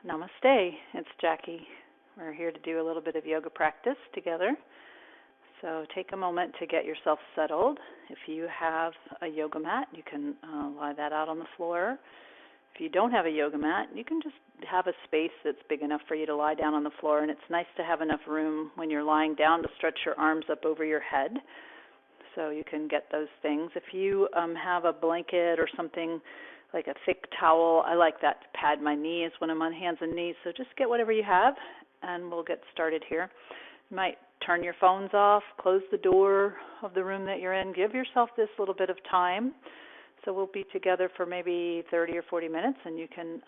Namaste, it's Jacci. We're here to do a little bit of yoga practice together. So take a moment to get yourself settled. If you have a yoga mat, you can lie that out on the floor. If you don't have a yoga mat, you can just have a space that's big enough for you to lie down on the floor. And it's nice to have enough room when you're lying down to stretch your arms up over your head. So you can get those things. If you have a blanket or something like a thick towel, I like that to pad my knees when I'm on hands and knees. So just get whatever you have, and we'll get started here. You might turn your phones off, close the door of the room that you're in. Give yourself this little bit of time. So we'll be together for maybe 30 or 40 minutes, and you can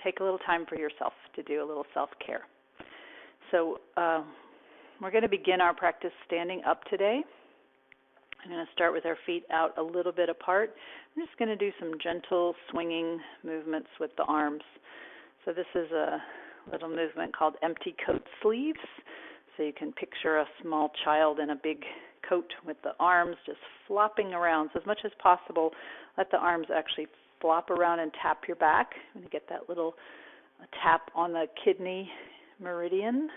take a little time for yourself to do a little self-care. So we're going to begin our practice standing up today. I'm going to start with our feet out a little bit apart. I'm just going to do some gentle swinging movements with the arms. So this is a little movement called empty coat sleeves. So you can picture a small child in a big coat with the arms just flopping around. So as much as possible, let the arms actually flop around and tap your back. I'm going to get that little tap on the kidney meridian.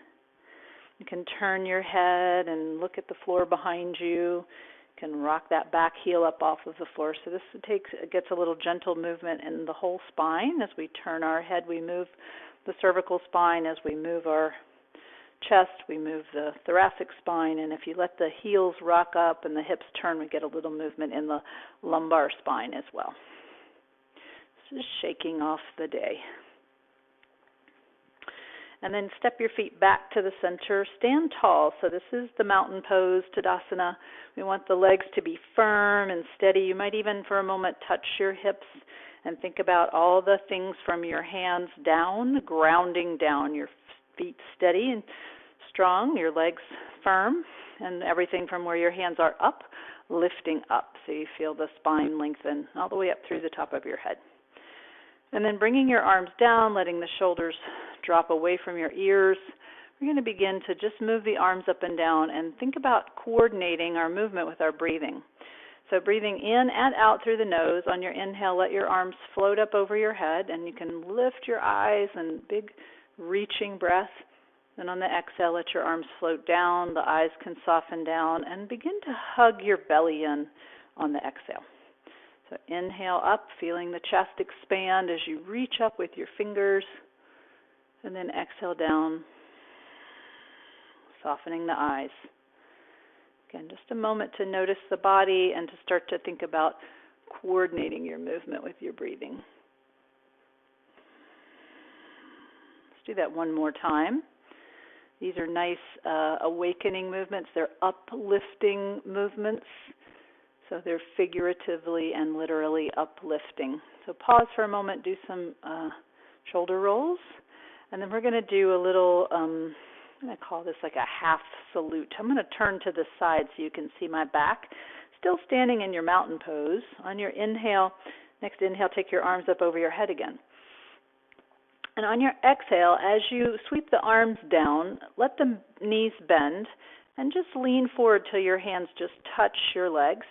You can turn your head and look at the floor behind you. You can rock that back heel up off of the floor. So this gets a little gentle movement in the whole spine. As we turn our head, we move the cervical spine. As we move our chest, we move the thoracic spine. And if you let the heels rock up and the hips turn, we get a little movement in the lumbar spine as well. Just shaking off the day. And then step your feet back to the center. Stand tall. So this is the mountain pose, Tadasana. We want the legs to be firm and steady. You might even for a moment touch your hips and think about all the things from your hands down, grounding down. Your feet steady and strong, your legs firm, and everything from where your hands are up, lifting up. So you feel the spine lengthen all the way up through the top of your head. And then bringing your arms down, letting the shoulders drop away from your ears. We're going to begin to just move the arms up and down and think about coordinating our movement with our breathing. So breathing in and out through the nose. On your inhale, let your arms float up over your head, and you can lift your eyes and big reaching breath. And on the exhale, let your arms float down. The eyes can soften down, and begin to hug your belly in on the exhale. So inhale up, feeling the chest expand as you reach up with your fingers, and then exhale down, softening the eyes. Again, just a moment to notice the body and to start to think about coordinating your movement with your breathing. Let's do that one more time. These are nice awakening movements. They're uplifting movements. So they're figuratively and literally uplifting. So pause for a moment, do some shoulder rolls, and then we're going to do a little, I'm going to call this like a half salute. I'm going to turn to the side so you can see my back. Still standing in your mountain pose. On your inhale, next inhale, take your arms up over your head again. And on your exhale, as you sweep the arms down, let the knees bend and just lean forward till your hands just touch your legs.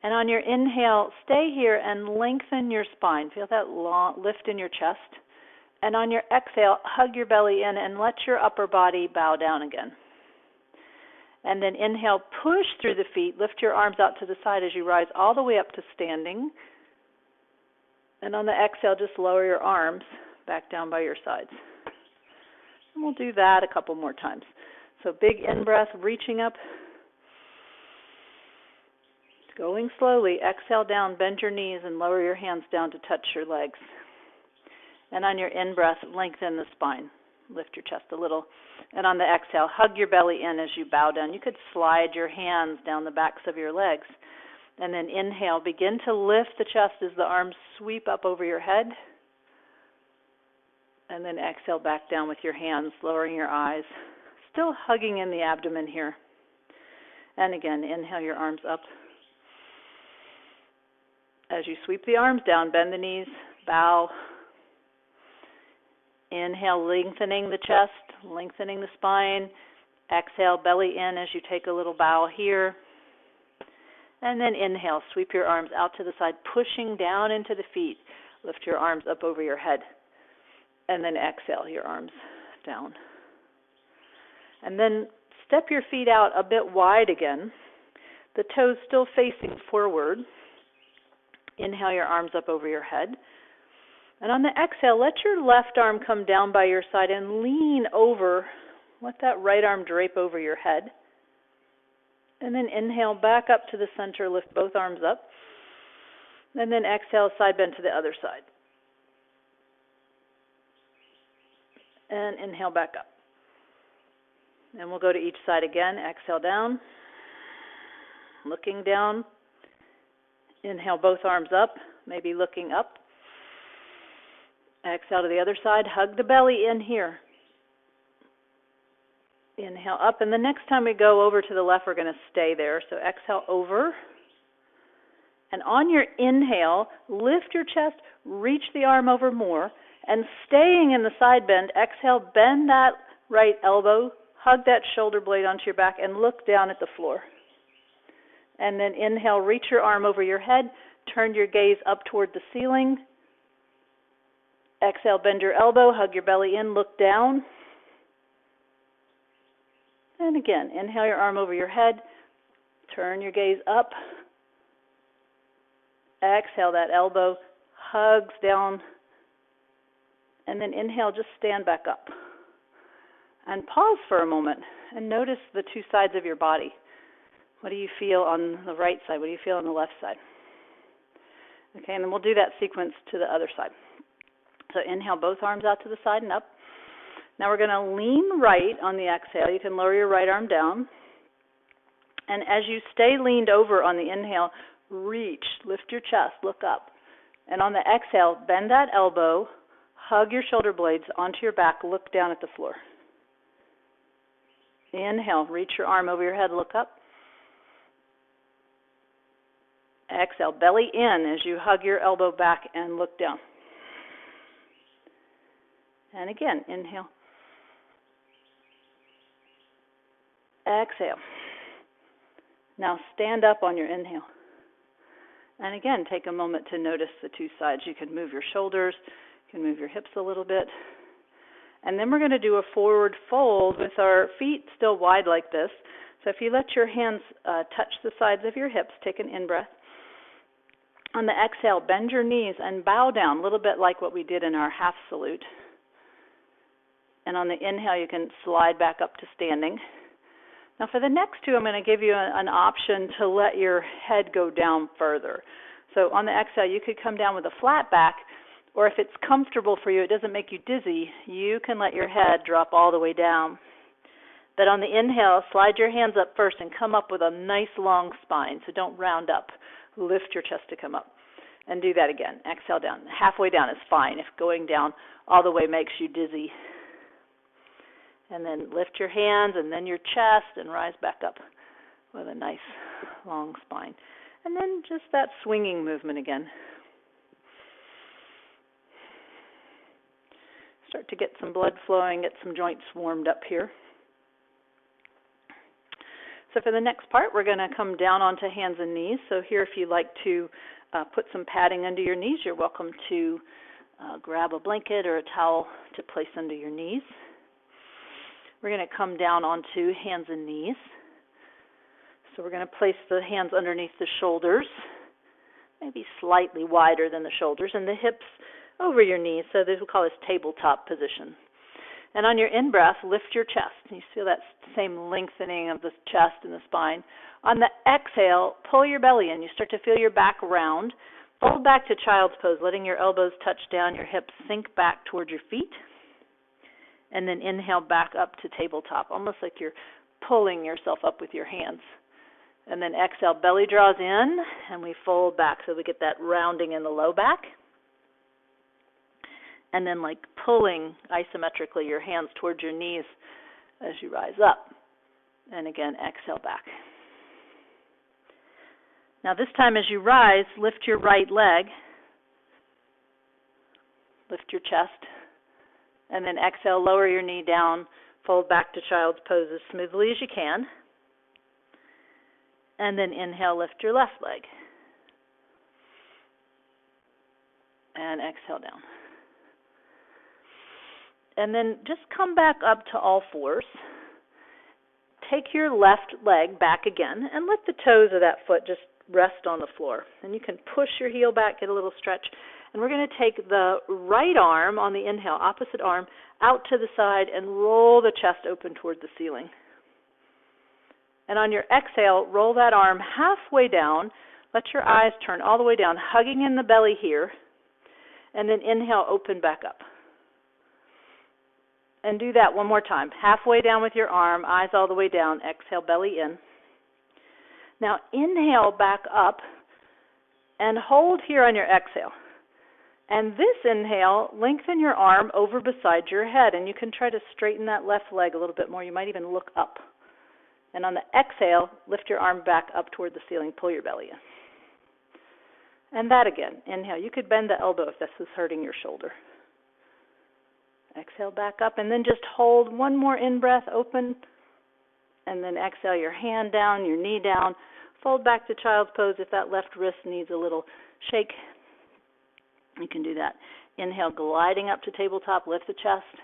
And on your inhale, stay here and lengthen your spine. Feel that long lift in your chest. And on your exhale, hug your belly in and let your upper body bow down again. And then inhale, push through the feet. Lift your arms out to the side as you rise all the way up to standing. And on the exhale, just lower your arms back down by your sides. And we'll do that a couple more times. So big in-breath, reaching up. Going slowly, exhale down, bend your knees and lower your hands down to touch your legs. And on your in-breath, lengthen the spine. Lift your chest a little. And on the exhale, hug your belly in as you bow down. You could slide your hands down the backs of your legs. And then inhale, begin to lift the chest as the arms sweep up over your head. And then exhale back down with your hands, lowering your eyes. Still hugging in the abdomen here. And again, inhale your arms up. As you sweep the arms down, bend the knees, bow. Inhale, lengthening the chest, lengthening the spine. Exhale, belly in as you take a little bow here. And then inhale, sweep your arms out to the side, pushing down into the feet. Lift your arms up over your head. And then exhale your arms down. And then step your feet out a bit wide again, the toes still facing forward. Inhale your arms up over your head. And on the exhale, let your left arm come down by your side and lean over. Let that right arm drape over your head. And then inhale back up to the center, lift both arms up. And then exhale, side bend to the other side. And inhale back up. And we'll go to each side again. Exhale down. Looking down. Inhale both arms up, maybe looking up. Exhale to the other side. Hug the belly in here. Inhale up, and the next time we go over to the left, we're going to stay there. So exhale over. And on your inhale, lift your chest, reach the arm over more, and staying in the side bend, exhale, bend that right elbow, hug that shoulder blade onto your back, and look down at the floor. And then inhale, reach your arm over your head, turn your gaze up toward the ceiling. Exhale, bend your elbow, hug your belly in, look down. And again, inhale your arm over your head, turn your gaze up. Exhale, that elbow hugs down. And then inhale, just stand back up. And pause for a moment and notice the two sides of your body. What do you feel on the right side? What do you feel on the left side? Okay, and then we'll do that sequence to the other side. So inhale both arms out to the side and up. Now we're going to lean right on the exhale. You can lower your right arm down. And as you stay leaned over on the inhale, reach, lift your chest, look up. And on the exhale, bend that elbow, hug your shoulder blades onto your back, look down at the floor. Inhale, reach your arm over your head, look up. Exhale, belly in as you hug your elbow back and look down. And again, inhale. Exhale. Now stand up on your inhale. And again, take a moment to notice the two sides. You can move your shoulders, you can move your hips a little bit. And then we're going to do a forward fold with our feet still wide like this. So if you let your hands touch the sides of your hips, take an in-breath. On the exhale, bend your knees and bow down, a little bit like what we did in our half salute. And on the inhale, you can slide back up to standing. Now for the next two, I'm going to give you an option to let your head go down further. So on the exhale, you could come down with a flat back, or if it's comfortable for you, it doesn't make you dizzy, you can let your head drop all the way down. But on the inhale, slide your hands up first and come up with a nice long spine. So don't round up. Lift your chest to come up. And do that again. Exhale down. Halfway down is fine if going down all the way makes you dizzy. And then lift your hands and then your chest and rise back up with a nice long spine. And then just that swinging movement again. Start to get some blood flowing, get some joints warmed up here. So for the next part, we're going to come down onto hands and knees. So here, if you'd like to put some padding under your knees, you're welcome to grab a blanket or a towel to place under your knees. We're going to come down onto hands and knees. So we're going to place the hands underneath the shoulders, maybe slightly wider than the shoulders, and the hips over your knees. So this we'll call this tabletop position. And on your in-breath, lift your chest. You feel that same lengthening of the chest and the spine. On the exhale, pull your belly in. You start to feel your back round. Fold back to child's pose, letting your elbows touch down, your hips sink back toward your feet. And then inhale back up to tabletop, almost like you're pulling yourself up with your hands. And then exhale, belly draws in, and we fold back so we get that rounding in the low back. And then like pulling isometrically your hands towards your knees as you rise up. And again, exhale back. Now this time as you rise, lift your right leg. Lift your chest. And then exhale, lower your knee down, fold back to child's pose as smoothly as you can. And then inhale, lift your left leg. And exhale down. And then just come back up to all fours. Take your left leg back again and let the toes of that foot just rest on the floor. And you can push your heel back, get a little stretch. And we're going to take the right arm on the inhale, opposite arm, out to the side and roll the chest open toward the ceiling. And on your exhale, roll that arm halfway down. Let your eyes turn all the way down, hugging in the belly here. And then inhale, open back up. And do that one more time. Halfway down with your arm, eyes all the way down. Exhale, belly in. Now inhale back up and hold here on your exhale. And this inhale, lengthen your arm over beside your head. And you can try to straighten that left leg a little bit more. You might even look up. And on the exhale, lift your arm back up toward the ceiling. Pull your belly in. And that again. Inhale. You could bend the elbow if this is hurting your shoulder. Exhale back up, and then just hold one more in-breath, open, and then exhale your hand down, your knee down. Fold back to child's pose. If that left wrist needs a little shake, you can do that. Inhale, gliding up to tabletop, lift the chest,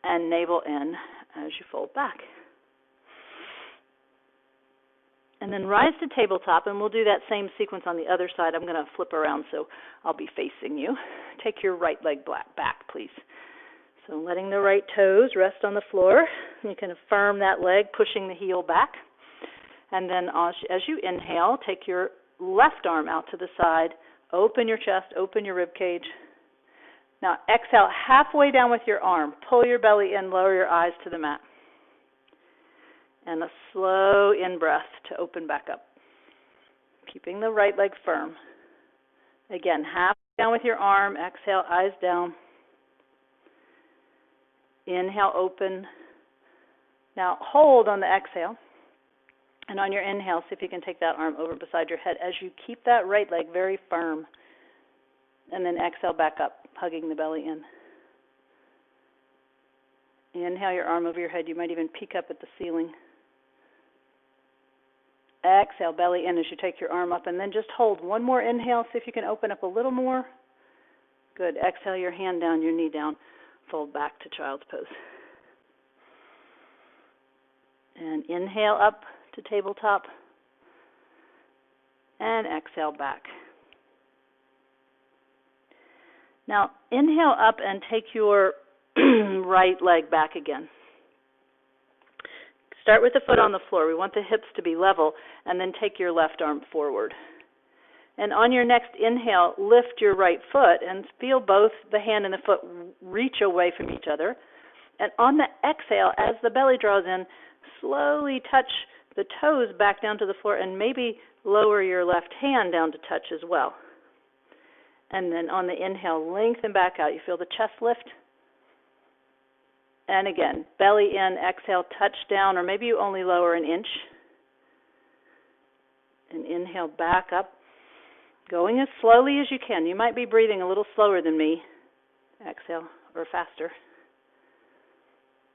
and navel in as you fold back. And then rise to tabletop, and we'll do that same sequence on the other side. I'm going to flip around so I'll be facing you. Take your right leg back, please. So letting the right toes rest on the floor. You can affirm that leg, pushing the heel back. And then as you inhale, take your left arm out to the side. Open your chest, open your rib cage. Now exhale halfway down with your arm. Pull your belly in, lower your eyes to the mat. And a slow in-breath to open back up. Keeping the right leg firm. Again, halfway down with your arm. Exhale, eyes down. Inhale, open. Now hold on the exhale. And on your inhale, see if you can take that arm over beside your head as you keep that right leg very firm. And then exhale back up, hugging the belly in. Inhale your arm over your head. You might even peek up at the ceiling. Exhale, belly in as you take your arm up, and then just hold one more inhale. See if you can open up a little more. Good. Exhale your hand down, your knee down. Fold back to child's pose. And inhale up to tabletop. And exhale back. Now inhale up and take your right leg back again. Start with the foot on the floor. We want the hips to be level, and then take your left arm forward. And on your next inhale, lift your right foot and feel both the hand and the foot reach away from each other. And on the exhale, as the belly draws in, slowly touch the toes back down to the floor and maybe lower your left hand down to touch as well. And then on the inhale, lengthen back out. You feel the chest lift. And again, belly in, exhale, touch down, or maybe you only lower an inch. And inhale back up, going as slowly as you can. You might be breathing a little slower than me. Exhale, or faster.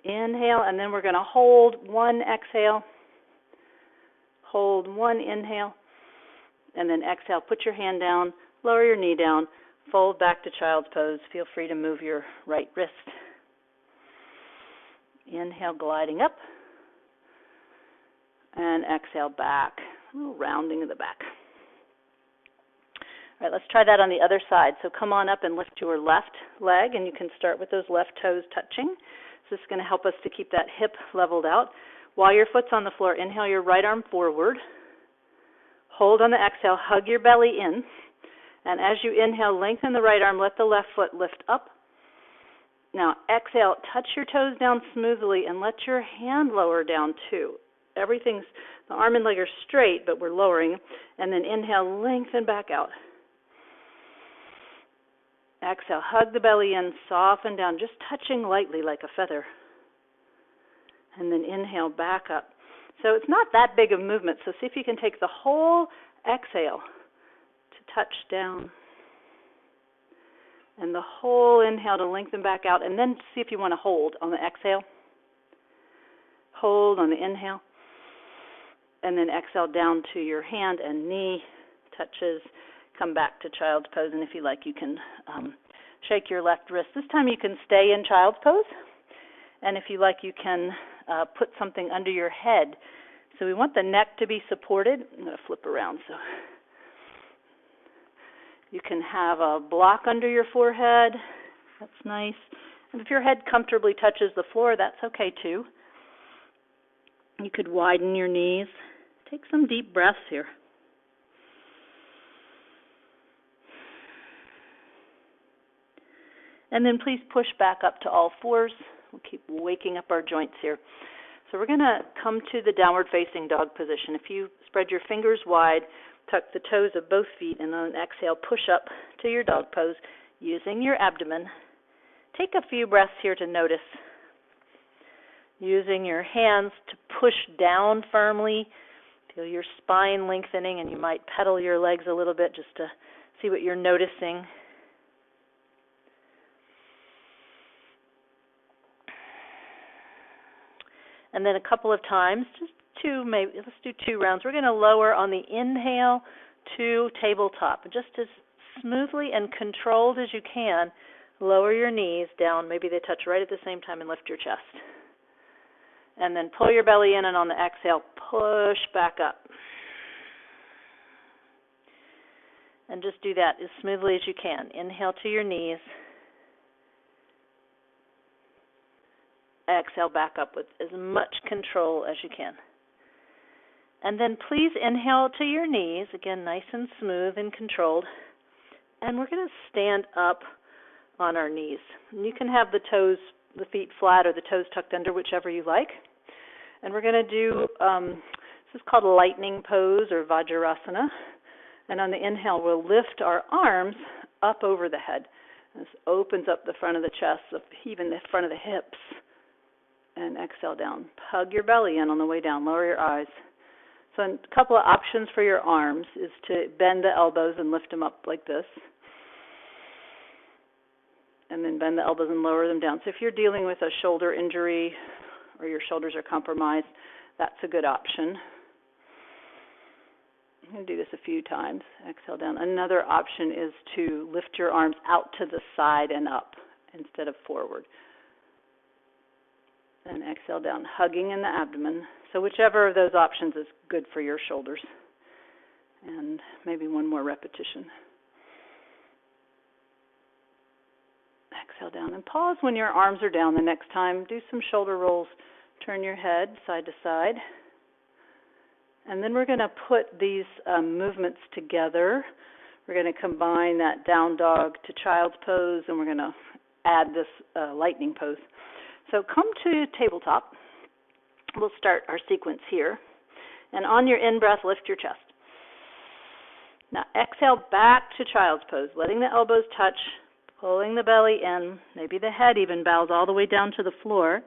Inhale, and then we're going to hold one exhale. Hold one inhale. And then exhale, put your hand down, lower your knee down, fold back to child's pose. Feel free to move your right wrist. Inhale, gliding up, and exhale back, a little rounding of the back. All right, let's try that on the other side. So come on up and lift your left leg, and you can start with those left toes touching. So this is going to help us to keep that hip leveled out. While your foot's on the floor, inhale your right arm forward. Hold on the exhale, hug your belly in. And as you inhale, lengthen the right arm, let the left foot lift up. Now, exhale, touch your toes down smoothly and let your hand lower down too. The arm and leg are straight, but we're lowering. And then inhale, lengthen back out. Exhale, hug the belly in, soften down, just touching lightly like a feather. And then inhale, back up. So it's not that big of a movement, so see if you can take the whole exhale to touch down. And the whole inhale to lengthen back out, and then see if you want to hold on the exhale. Hold on the inhale. And then exhale down to your hand and knee touches. Come back to child's pose, and if you like, you can shake your left wrist. This time you can stay in child's pose, and if you like, you can put something under your head. So we want the neck to be supported. I'm going to flip around so you can have a block under your forehead. That's nice. And if your head comfortably touches the floor, that's okay too. You could widen your knees. Take some deep breaths here. And then please push back up to all fours. We'll keep waking up our joints here. So we're going to come to the downward facing dog position. If you spread your fingers wide, tuck the toes of both feet, and on an exhale, push up to your dog pose using your abdomen. Take a few breaths here to notice. Using your hands to push down firmly. Feel your spine lengthening, and you might pedal your legs a little bit just to see what you're noticing. And then a couple of times, just two, maybe let's do 2 rounds. We're going to lower on the inhale to tabletop. Just as smoothly and controlled as you can, lower your knees down. Maybe they touch right at the same time, and lift your chest. And then pull your belly in, and on the exhale, push back up. And just do that as smoothly as you can. Inhale to your knees. Exhale back up with as much control as you can. And then please inhale to your knees, again nice and smooth and controlled. And we're going to stand up on our knees. And you can have the feet flat or the toes tucked under, whichever you like. And we're going to do, this is called a lightning pose or Vajrasana. And on the inhale, we'll lift our arms up over the head. This opens up the front of the chest, even the front of the hips. And exhale down. Hug your belly in on the way down. Lower your eyes. So a couple of options for your arms is to bend the elbows and lift them up like this. And then bend the elbows and lower them down. So if you're dealing with a shoulder injury or your shoulders are compromised, that's a good option. I'm going to do this a few times. Exhale down. Another option is to lift your arms out to the side and up instead of forward. And exhale down, hugging in the abdomen. So whichever of those options is good for your shoulders. And maybe one more repetition. Exhale down and pause when your arms are down the next time. Do some shoulder rolls. Turn your head side to side. And then we're going to put these movements together. We're going to combine that down dog to child's pose, and we're going to add this lightning pose. So come to tabletop. We'll start our sequence here. And on your in-breath, lift your chest. Now exhale back to child's pose, letting the elbows touch, pulling the belly in. Maybe the head even bows all the way down to the floor.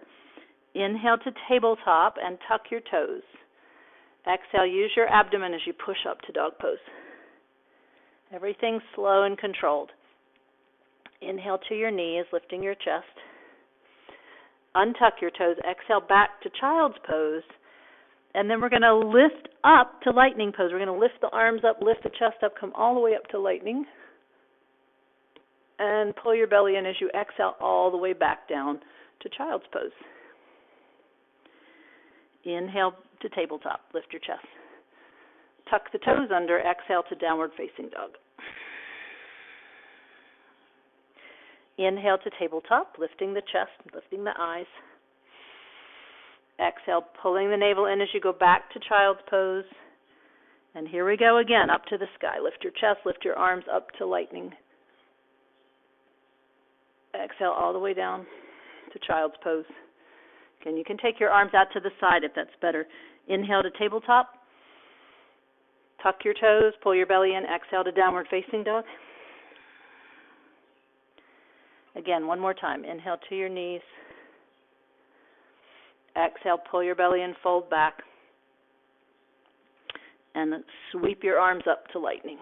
Inhale to tabletop and tuck your toes. Exhale, use your abdomen as you push up to dog pose. Everything slow and controlled. Inhale to your knees, lifting your chest. Untuck your toes. Exhale back to child's pose. And then we're going to lift up to lightning pose. We're going to lift the arms up, lift the chest up, come all the way up to lightning. And pull your belly in as you exhale all the way back down to child's pose. Inhale to tabletop. Lift your chest. Tuck the toes under. Exhale to downward facing dog. Inhale to tabletop, lifting the chest, lifting the eyes. Exhale, pulling the navel in as you go back to child's pose. And here we go again, up to the sky. Lift your chest, lift your arms up to lightning. Exhale all the way down to child's pose. Again, you can take your arms out to the side if that's better. Inhale to tabletop. Tuck your toes, pull your belly in. Exhale to downward facing dog. Again, one more time. Inhale to your knees. Exhale, pull your belly in, fold back. And sweep your arms up to lightning.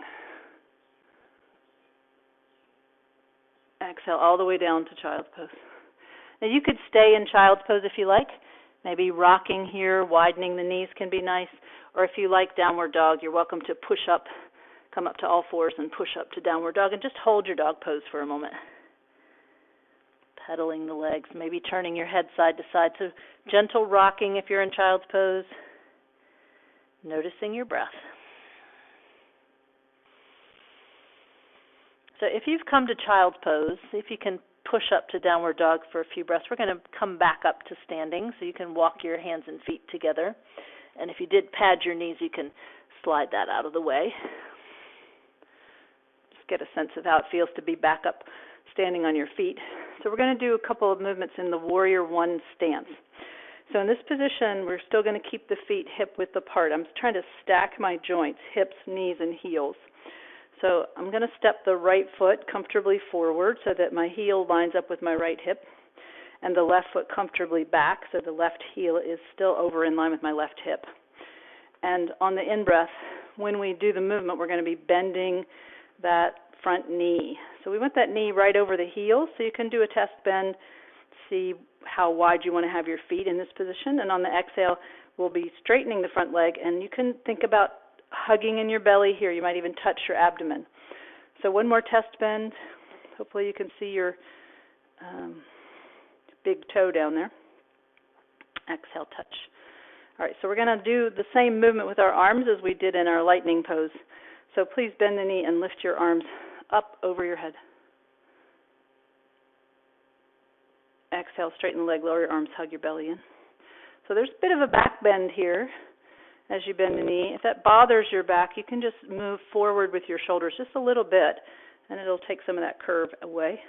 Exhale all the way down to child's pose. Now you could stay in child's pose if you like. Maybe rocking here, widening the knees can be nice. Or if you like downward dog, you're welcome to push up, come up to all fours and push up to downward dog and just hold your dog pose for a moment. pedaling the legs, maybe turning your head side to side. So gentle rocking if you're in child's pose, noticing your breath. So if you've come to child's pose, see if you can push up to downward dog for a few breaths. We're going to come back up to standing, so you can walk your hands and feet together. And if you did pad your knees, you can slide that out of the way. Just get a sense of how it feels to be back up standing on your feet. So we're going to do a couple of movements in the Warrior One stance. So in this position, we're still going to keep the feet hip-width apart. I'm trying to stack my joints, hips, knees, and heels. So I'm going to step the right foot comfortably forward so that my heel lines up with my right hip, and the left foot comfortably back so the left heel is still over in line with my left hip. And on the in-breath, when we do the movement, we're going to be bending that front knee. So we want that knee right over the heel, so you can do a test bend, see how wide you want to have your feet in this position. And on the exhale, we'll be straightening the front leg, and you can think about hugging in your belly here. You might even touch your abdomen. So one more test bend. Hopefully you can see your big toe down there. Exhale, touch. All right, so we're going to do the same movement with our arms as we did in our lightning pose. So please bend the knee and lift your arms up over your head. Exhale, straighten the leg, lower your arms, hug your belly in. So there's a bit of a back bend here as you bend the knee. If that bothers your back, you can just move forward with your shoulders just a little bit, and it'll take some of that curve away.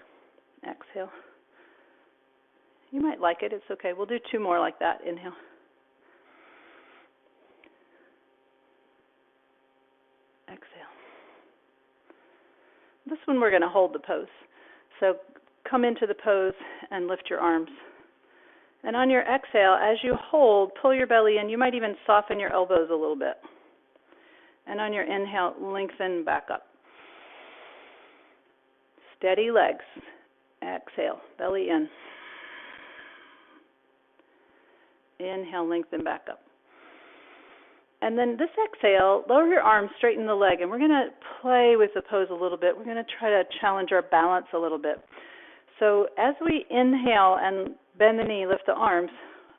Exhale. You might like it. It's okay. We'll do two more like that. Inhale. Exhale. This one we're going to hold the pose. So come into the pose and lift your arms. And on your exhale, as you hold, pull your belly in. You might even soften your elbows a little bit. And on your inhale, lengthen back up. Steady legs. Exhale, belly in. Inhale, lengthen back up. And then this exhale, lower your arms, straighten the leg. And we're going to play with the pose a little bit. We're going to try to challenge our balance a little bit. So as we inhale and bend the knee, lift the arms,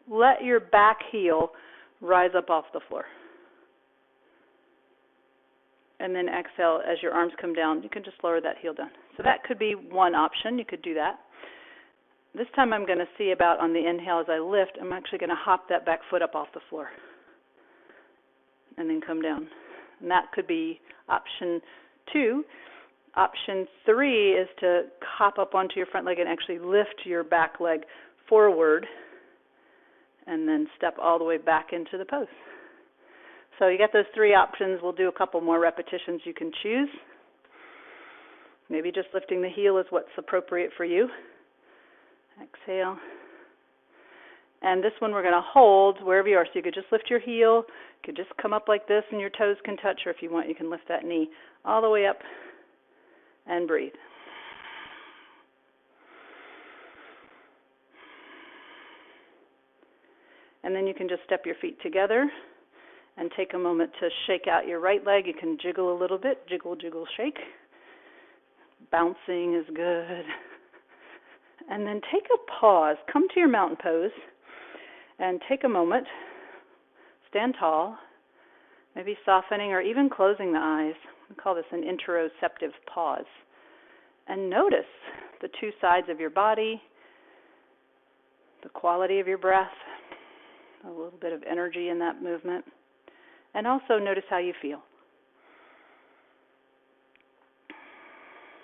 let your back heel rise up off the floor. And then exhale, as your arms come down, you can just lower that heel down. So that could be one option. You could do that. This time I'm going to see about on the inhale as I lift, I'm actually going to hop that back foot up off the floor and then come down. And that could be option 2. Option 3 is to hop up onto your front leg and actually lift your back leg forward and then step all the way back into the pose. So you got those 3 options. We'll do a couple more repetitions you can choose. Maybe just lifting the heel is what's appropriate for you. Exhale. And this one we're going to hold wherever you are. So you could just lift your heel. You could just come up like this and your toes can touch, or if you want, you can lift that knee all the way up and breathe. And then you can just step your feet together and take a moment to shake out your right leg. You can jiggle a little bit. Jiggle, jiggle, shake. Bouncing is good. And then take a pause. Come to your mountain pose and take a moment. Stand tall, maybe softening or even closing the eyes. We call this an interoceptive pause. And notice the 2 sides of your body, the quality of your breath, a little bit of energy in that movement, and also notice how you feel.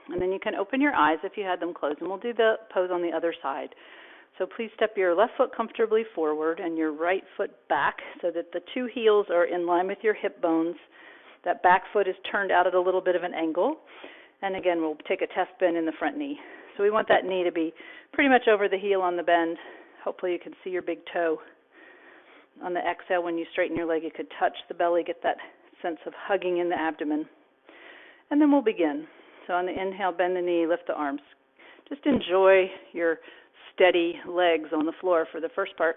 And then you can open your eyes if you had them closed, and we'll do the pose on the other side. So please step your left foot comfortably forward and your right foot back so that the 2 heels are in line with your hip bones. That back foot is turned out at a little bit of an angle. And again, we'll take a test bend in the front knee. So we want that knee to be pretty much over the heel on the bend. Hopefully you can see your big toe. On the exhale, when you straighten your leg, you could touch the belly, get that sense of hugging in the abdomen. And then we'll begin. So on the inhale, bend the knee, lift the arms. Just enjoy your steady legs on the floor for the first part.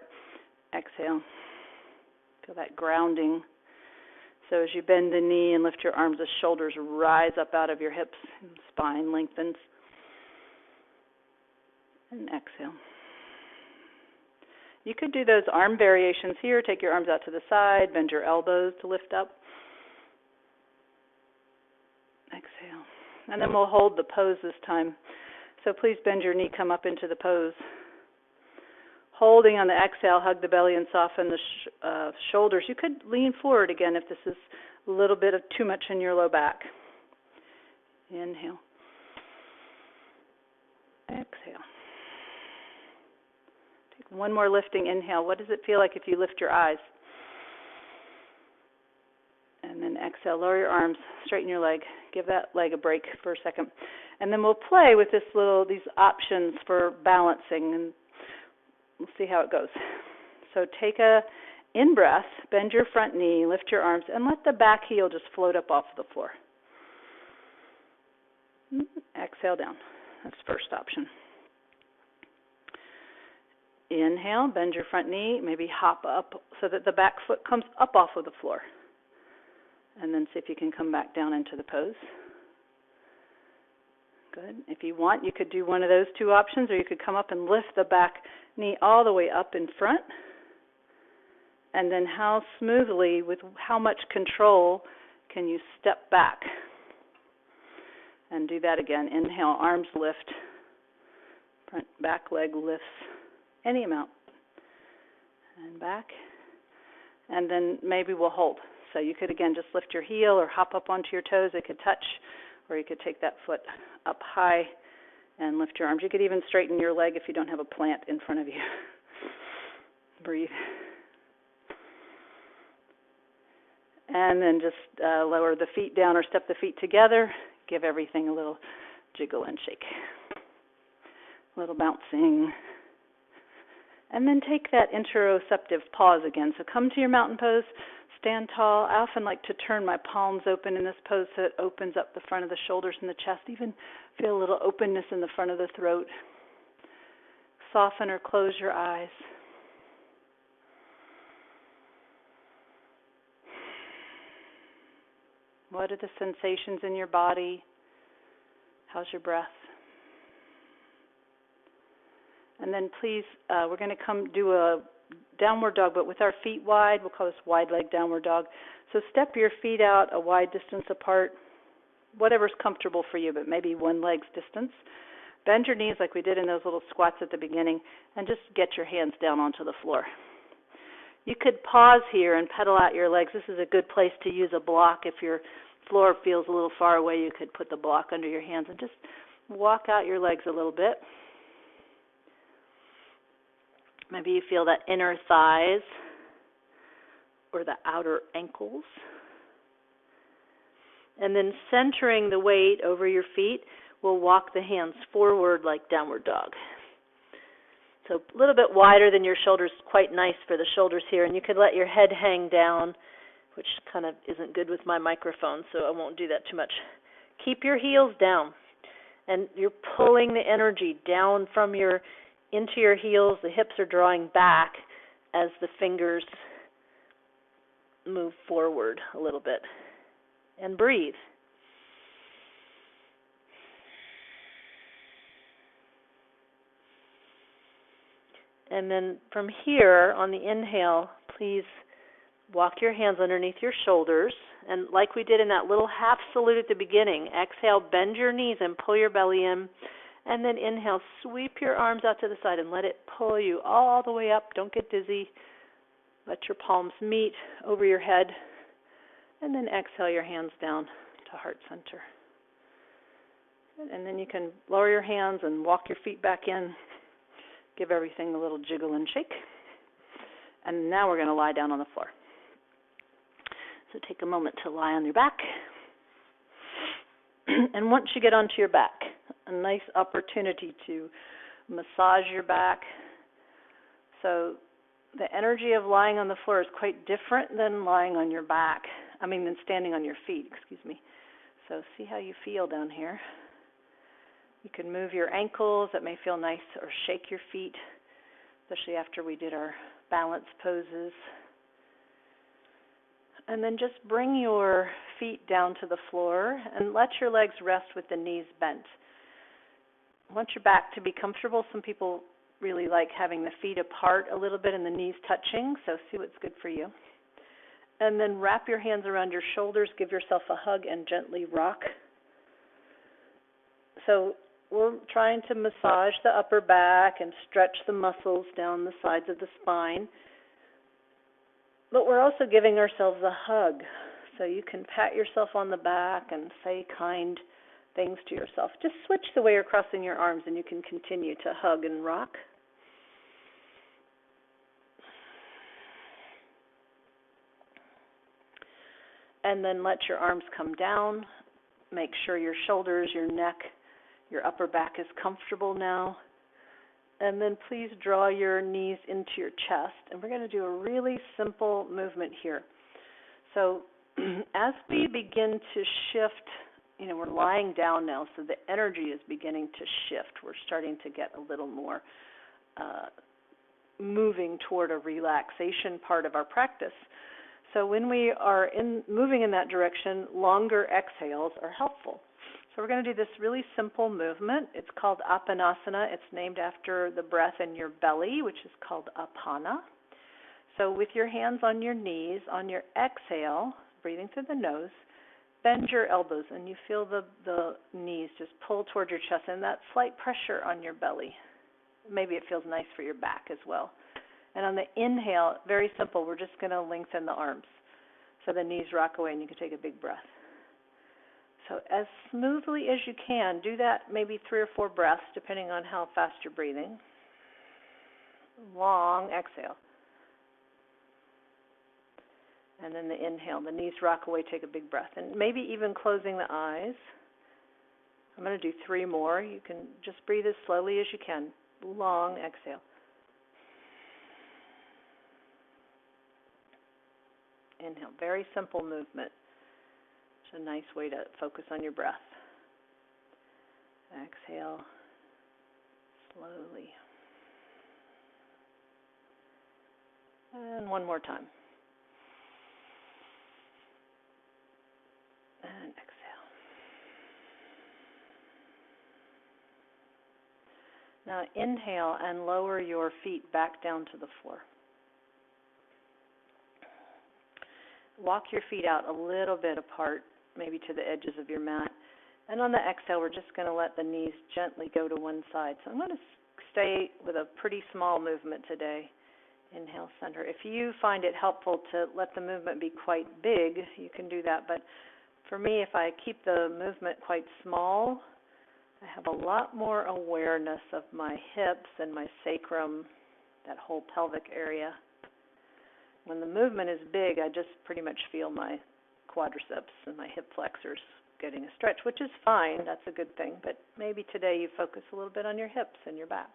Exhale. Feel that grounding. So as you bend the knee and lift your arms, the shoulders rise up out of your hips and spine lengthens. And exhale. You could do those arm variations here. Take your arms out to the side, bend your elbows to lift up. Exhale. And then we'll hold the pose this time. So please bend your knee, come up into the pose. Holding on the exhale, hug the belly and soften the shoulders. You could lean forward again if this is a little bit of too much in your low back. Inhale. Exhale. Take one more lifting inhale. What does it feel like if you lift your eyes? And then exhale, lower your arms, straighten your leg. Give that leg a break for a second. And then we'll play with these options for balancing, and we'll see how it goes. So take a in-breath, bend your front knee, lift your arms, and let the back heel just float up off the floor. Exhale down. That's the first option. Inhale, bend your front knee, maybe hop up so that the back foot comes up off of the floor. And then see if you can come back down into the pose. Good. If you want, you could do one of those two options, or you could come up and lift the back knee all the way up in front. And then how smoothly, with how much control, can you step back? And do that again. Inhale, arms lift. Front back leg lifts any amount. And back. And then maybe we'll hold. So you could, again, just lift your heel or hop up onto your toes. It could touch, or you could take that foot up high and lift your arms. You could even straighten your leg if you don't have a plant in front of you. Breathe. And then just lower the feet down or step the feet together. Give everything a little jiggle and shake. A little bouncing. And then take that interoceptive pause again. So come to your mountain pose. Stand tall. I often like to turn my palms open in this pose so it opens up the front of the shoulders and the chest. Even feel a little openness in the front of the throat. Soften or close your eyes. What are the sensations in your body? How's your breath? And then please, we're going to come do a downward dog, but with our feet wide. We'll call this wide leg downward dog. So step your feet out a wide distance apart, whatever's comfortable for you, but maybe one leg's distance. Bend your knees like we did in those little squats at the beginning, and just get your hands down onto the floor. You could pause here and pedal out your legs. This is a good place to use a block. If your floor feels a little far away, you could put the block under your hands and just walk out your legs a little bit. Maybe you feel that inner thighs or the outer ankles. And then centering the weight over your feet, we'll walk the hands forward like downward dog. So a little bit wider than your shoulders, quite nice for the shoulders here. And you could let your head hang down, which kind of isn't good with my microphone, so I won't do that too much. Keep your heels down. And you're pulling the energy down from into your heels. The hips are drawing back as the fingers move forward a little bit. And breathe. And then from here, on the inhale, please walk your hands underneath your shoulders. And like we did in that little half salute at the beginning, exhale, bend your knees and pull your belly in. And then inhale, sweep your arms out to the side and let it pull you all the way up. Don't get dizzy. Let your palms meet over your head. And then exhale your hands down to heart center. And then you can lower your hands and walk your feet back in. Give everything a little jiggle and shake. And now we're going to lie down on the floor. So take a moment to lie on your back. And once you get onto your back, a nice opportunity to massage your back. So the energy of lying on the floor is quite different than lying on your back. Than standing on your feet, excuse me. So see how you feel down here. You can move your ankles. That may feel nice, or shake your feet, especially after we did our balance poses. And then just bring your feet down to the floor and let your legs rest with the knees bent. want your back to be comfortable. Some people really like having the feet apart a little bit and the knees touching, so see what's good for you. And then wrap your hands around your shoulders, give yourself a hug, and gently rock. So we're trying to massage the upper back and stretch the muscles down the sides of the spine. But we're also giving ourselves a hug. So you can pat yourself on the back and say kind things to yourself. Just switch the way you're crossing your arms and you can continue to hug and rock. And then let your arms come down. Make sure your shoulders, your neck, your upper back is comfortable now. And then please draw your knees into your chest. And we're going to do a really simple movement here. So as we begin to shift, we're lying down now, so the energy is beginning to shift. We're starting to get a little more moving toward a relaxation part of our practice. So when we are moving in that direction, longer exhales are helpful. So we're going to do this really simple movement. It's called Apanasana. It's named after the breath in your belly, which is called Apana. So with your hands on your knees, on your exhale, breathing through the nose, bend your elbows and you feel the knees just pull toward your chest and that slight pressure on your belly. Maybe it feels nice for your back as well. And on the inhale, very simple, we're just going to lengthen the arms. So the knees rock away and you can take a big breath. So as smoothly as you can, do that maybe 3 or 4 breaths, depending on how fast you're breathing. Long exhale. And then the inhale, the knees rock away, take a big breath. And maybe even closing the eyes. I'm going to do 3 more. You can just breathe as slowly as you can. Long exhale. Inhale. Very simple movement. It's a nice way to focus on your breath. Exhale slowly. And one more time. And exhale. Now inhale and lower your feet back down to the floor. Walk your feet out a little bit apart, maybe to the edges of your mat. And on the exhale, we're just going to let the knees gently go to one side. So I'm going to stay with a pretty small movement today. Inhale, center. If you find it helpful to let the movement be quite big, you can do that. But for me, if I keep the movement quite small, I have a lot more awareness of my hips and my sacrum, that whole pelvic area. When the movement is big, I just pretty much feel my quadriceps and my hip flexors getting a stretch, which is fine. That's a good thing. But maybe today you focus a little bit on your hips and your back.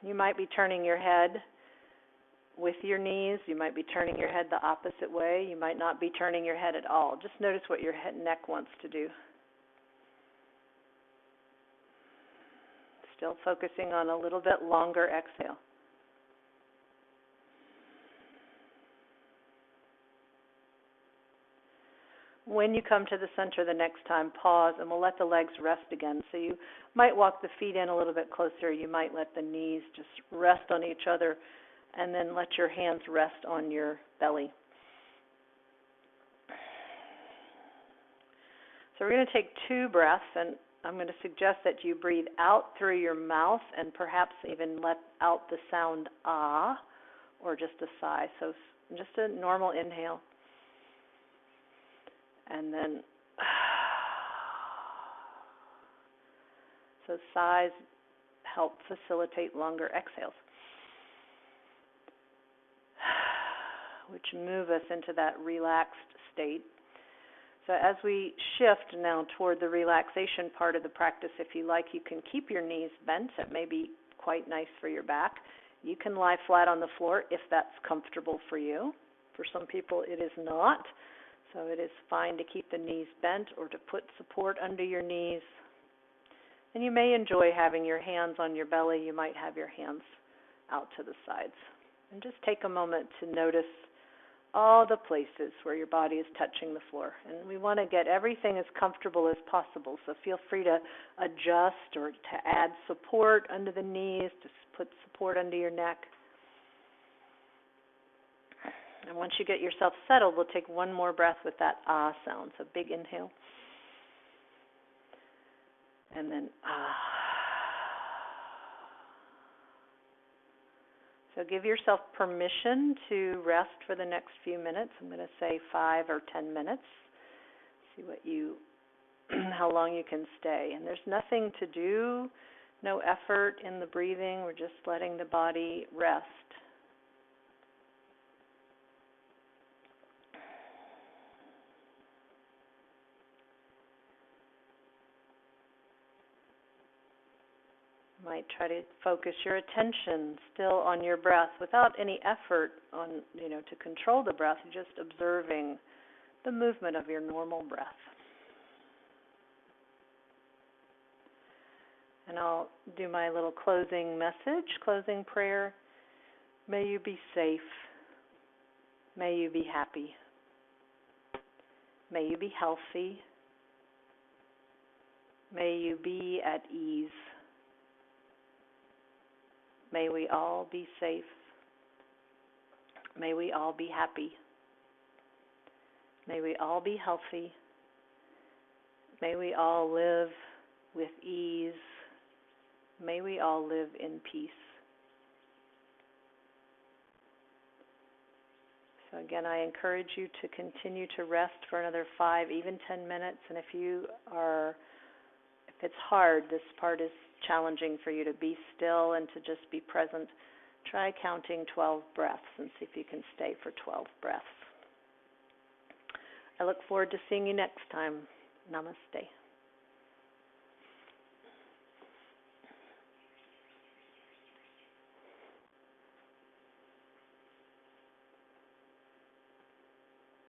You might be turning your head with your knees. You might be turning your head the opposite way. You might not be turning your head at all. Just notice what your head, neck wants to do. Still focusing on a little bit longer exhale. When you come to the center the next time, pause, and we'll let the legs rest again. So you might walk the feet in a little bit closer. You might let the knees just rest on each other, and then let your hands rest on your belly. So we're going to take 2 breaths, and I'm going to suggest that you breathe out through your mouth and perhaps even let out the sound ah, or just a sigh. So just a normal inhale. And then, so sighs help facilitate longer exhales, which move us into that relaxed state. So as we shift now toward the relaxation part of the practice, if you like, you can keep your knees bent. It may be quite nice for your back. You can lie flat on the floor if that's comfortable for you. For some people, it is not. So it is fine to keep the knees bent or to put support under your knees. And you may enjoy having your hands on your belly. You might have your hands out to the sides. And just take a moment to notice all the places where your body is touching the floor. And we want to get everything as comfortable as possible. So feel free to adjust or to add support under the knees, to put support under your neck. And once you get yourself settled, we'll take one more breath with that ah sound. So big inhale. And then ah. So give yourself permission to rest for the next few minutes. I'm going to say 5 or 10 minutes. See how long you can stay. And there's nothing to do, no effort in the breathing. We're just letting the body rest. Might try to focus your attention still on your breath without any effort to control the breath, just observing the movement of your normal breath. And I'll do my little closing message, closing prayer. May you be safe. May you be happy. May you be healthy. May you be at ease. May we all be safe. May we all be happy. May we all be healthy. May we all live with ease. May we all live in peace. So again, I encourage you to continue to rest for another 5, even 10 minutes. And if it's hard, this part is challenging for you to be still and to just be present, try counting 12 breaths and see if you can stay for 12 breaths. I look forward to seeing you next time. Namaste.